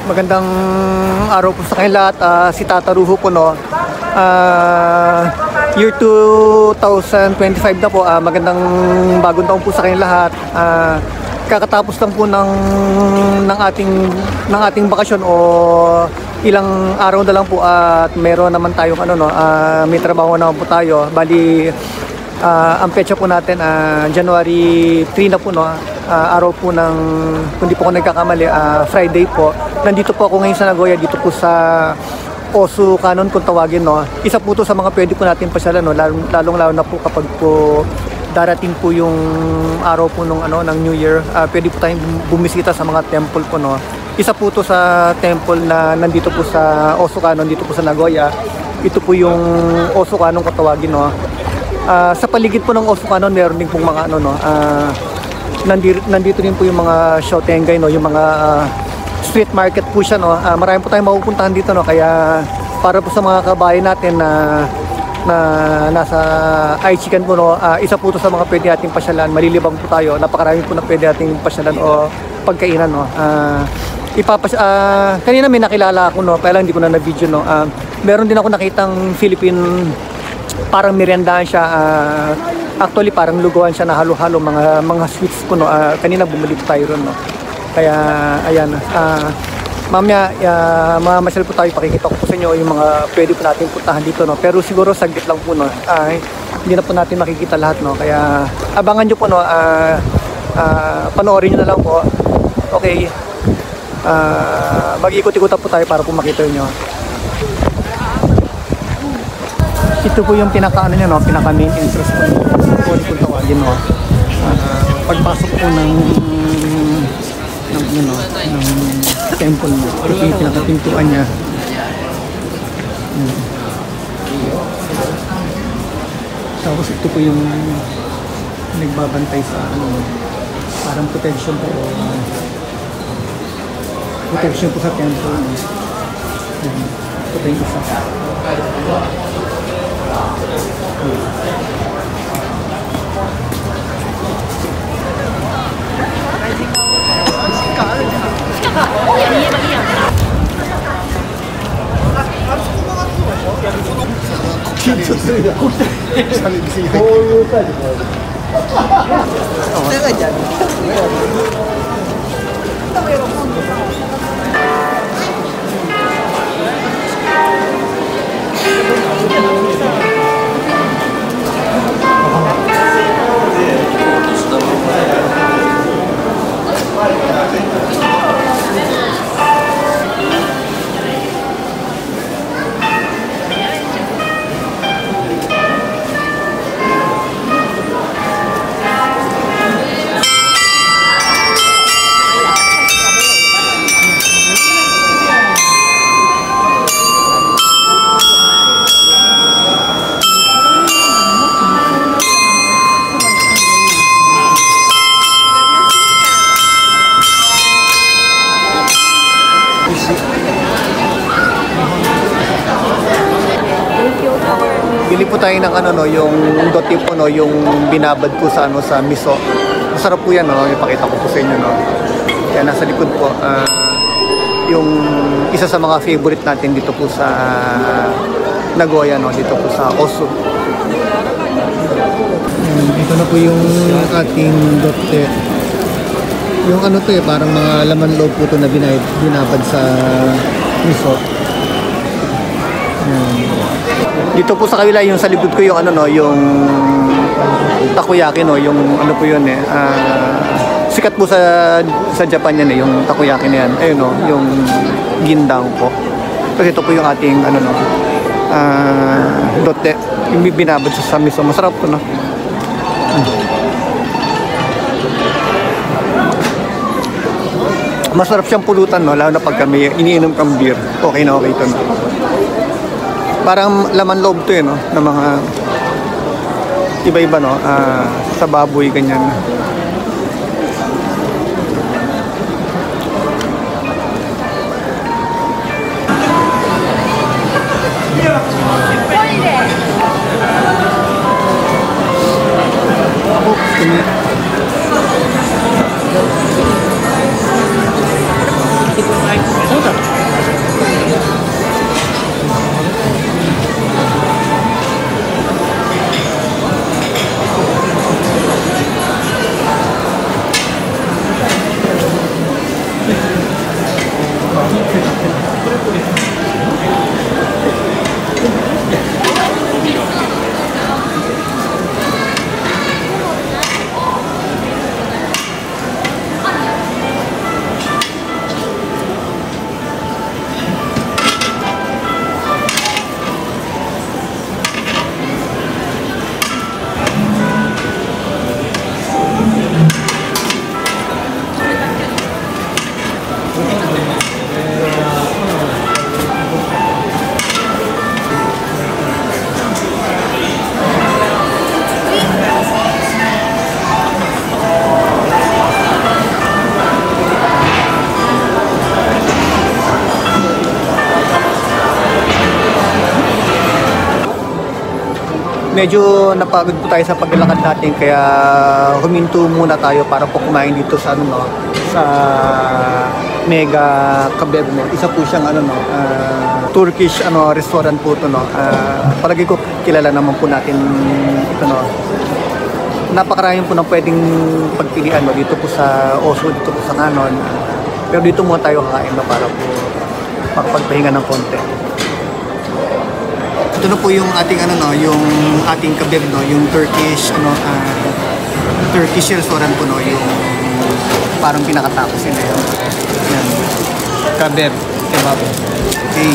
Magandang araw po sa kanilang lahat. Si Tata Ruho po, no. Year 2025 na po. Magandang bagong taon po sa kanilang lahat. Kakatapos lang po ng ating bakasyon, o ilang araw na lang po, at meron naman tayong may trabaho naman po tayo. Bali, ang petsa po natin, January 3 na po, no. Araw po ng, kung di po ako nagkakamali, Friday po. Nandito po ako ngayon sa Nagoya, dito po sa Osu Cannon kung tawagin, no. Isa po to sa mga pwede po natin pasyalan, no, lalong-lalo na po kapag po darating po yung araw po ng New Year. Pwede po tayong bumisita sa mga temple po, no. Isa po to sa temple na nandito po sa Osu Cannon, dito po sa Nagoya. Ito po yung Osu Cannon kung tawagin, no. Sa paligid po ng Osu Cannon, meron din pong mga nandito din po yung mga Xiaotengay, no, yung mga street market po siya, no. Marami po tayong mapupuntahan dito, no, kaya para po sa mga kabayan natin na nasa Aichikan po, no, isa po to sa mga pwede nating pasyalan. Malilibang po tayo, napakarami po na pwede nating pasyalan o pagkainan, no. Kanina may nakilala ako, no, kaya lang hindi ko na na-video, no. Meron din ako nakitang Philippine, parang meriendahan siya. Actually parang lugawan siya na halo-halo, mga sweets po, no. Kanina bumili po tayo ron, no. Kaya ayan, mamaya mamasyal po tayo, pakikita ko po sa inyo yung mga pwede po natin puntahan dito, no. Pero siguro saglit lang po, no. Hindi na po natin makikita lahat, no. Kaya abangan nyo po, no. Panoorin nyo na lang po. Okay, mag-ikot-ikot po tayo para po makita nyo. Ito po yung pinaka niya, no, pinaka main entrance po kung tawagin, no. Pagpasok po ng temple, no. Ito po yung pinaka pintuan niya. Tapos ito po yung nagbabantay sa parang protection po, protection po sa temple, no. Ito po yung isa. Bili po tayo ng yung doti po, no, yung binabad po sa sa miso. Masarap po yan, no. Ipakita ko po sa inyo, no. Kaya nasa likod po yung isa sa mga favorite natin dito po sa Nagoya, no, dito po sa Osu. Ito na po yung ating dotte. Yung ano to parang mga laman loob po to na binabad sa miso. Dito po sa kabila yung sa likod ko yung ano no, yung takoyaki no, yung ano po yun sikat po sa Japan yan yung takoyaki na yan. Ayun no, yung gindaang po. Kasi ito po yung ating ano no, dotte, yung binabad sa miso. Masarap po no. Masarap siyang pulutan no, lalo na pag kami iniinom kang beer. Okay na okay ito no. Parang laman loob to no, ng mga iba-iba no, sa baboy ganyan. Medyo napagod po tayo sa paglalakad natin kaya huminto muna tayo para po kumain dito sa ano no, sa Mega Kabeb no. Isa po siyang ano no, Turkish ano restaurant po to no. Palagi ko kilala naman po natin ito no. Napakarami po ng pwedeng pagpilian no, dito po sa Oslo, dito po sa Canon. Pero dito muna tayo kakain no, para po makapagpahinga ng konti. Ito na po yung ating ano no, yung ating kabeb no, yung Turkish ano Turkish restaurant po no, yung parang pinakatapos nila yun. Yan. Kabeb, kebab. Okay.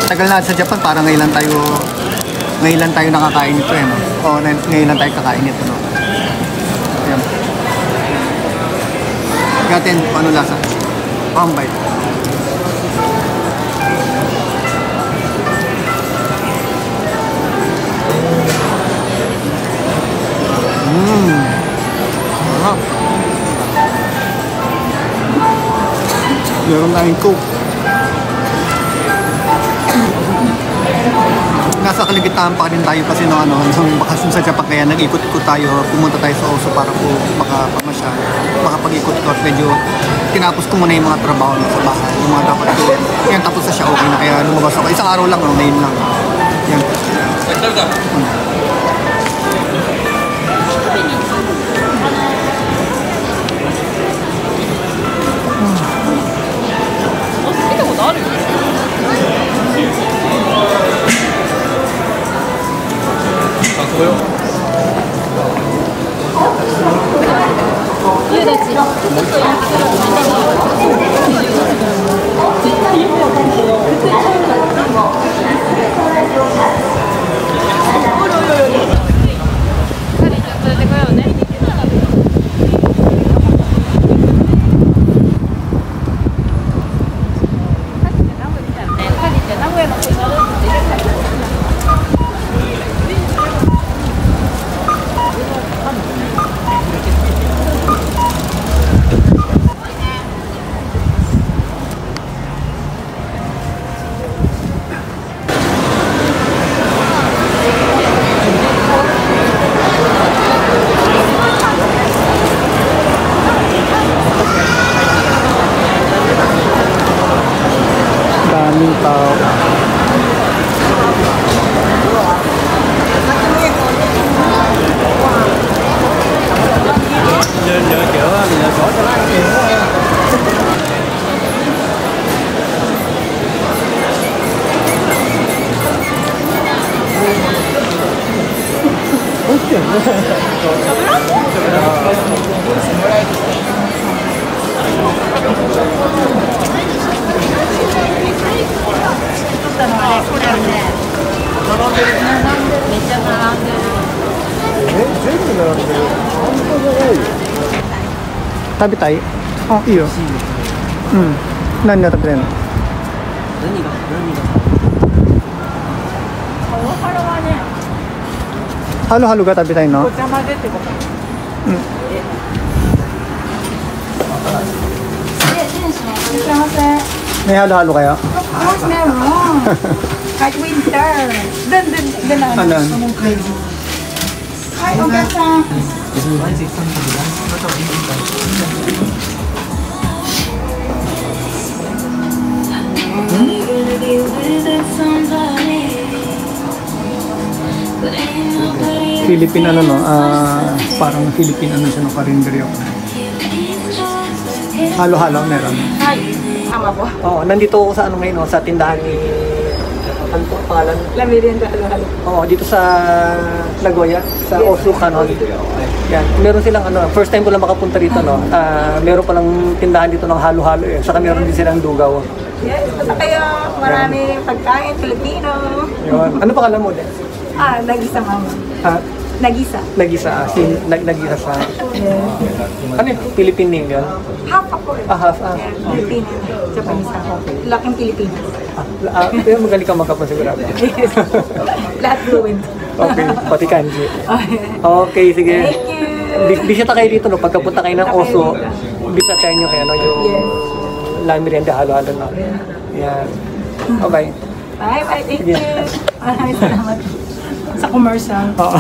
Tagal na sa Japan, parang ngayon lang tayo nakakain nito no. O ngayon lang tayo kakain nito no. Yan. Gatin, ano lasa? Pambay. Meron tayong Coke. Nasa kaligtaan pa rin tayo kasi no, ano, nung bakasyon sa Japan kaya nag-ikot-ikot tayo, pumunta tayo sa Oslo para po makapamasyal, makapag-ikot-ikot. Medyo tinapos ko muna yung mga trabaho no, sa bahay, yung mga dapat gawin. Yan, tapos na siya, okay na, kaya lumabas ako. Isang araw lang, no, ngayon lang. Yan. 食べたい？あ、いいよ。うん。何が食べれるの？ハロハロが食べたいの？ごちゃ混ぜってこと？うん。いらっしゃいませ。 May halo-halo kayo? Of course, meron. Kahit winter. Doon na. Ano? Hi, Ogata. Philippine ano no? Parang Philippine ano siya ng karinderyo. Halo-halo meron. Hi. Tama po. Oo, nandito ako sa ano ngayon, sa tindahan ni ano po ang pangalan? La Merienda, halo-halo. Oo, dito sa Nagoya, sa Osu Canon. Yan, meron silang ano, first time ko lang makapunta dito no. Meron palang tindahan dito ng halo-halo eh. Saka meron din silang dugaw. Yes, basta kayo. Marami pagkain, Filipino. Yun. Ano pangalan mo din? Nagisa mama. Nagisa. Nagisa, nagisa sa... Ano yun? Philippine name yun? Half ako. Half. Yeah, Filipino. Japanese ako. Laking Pilipino. Pero magaling ka magkapasigurado. Yes. Lahat fluent. Okay, pati kanji. Okay, sige. Thank you. Bisita kayo dito, no? Pagkapunta kayo ng Oso, bisitahin nyo kayo, no? Yung La Merienda halo-halo, no? Yan. Okay. Bye-bye. Thank Sige. you. Maraming salamat sa commercial. Oo.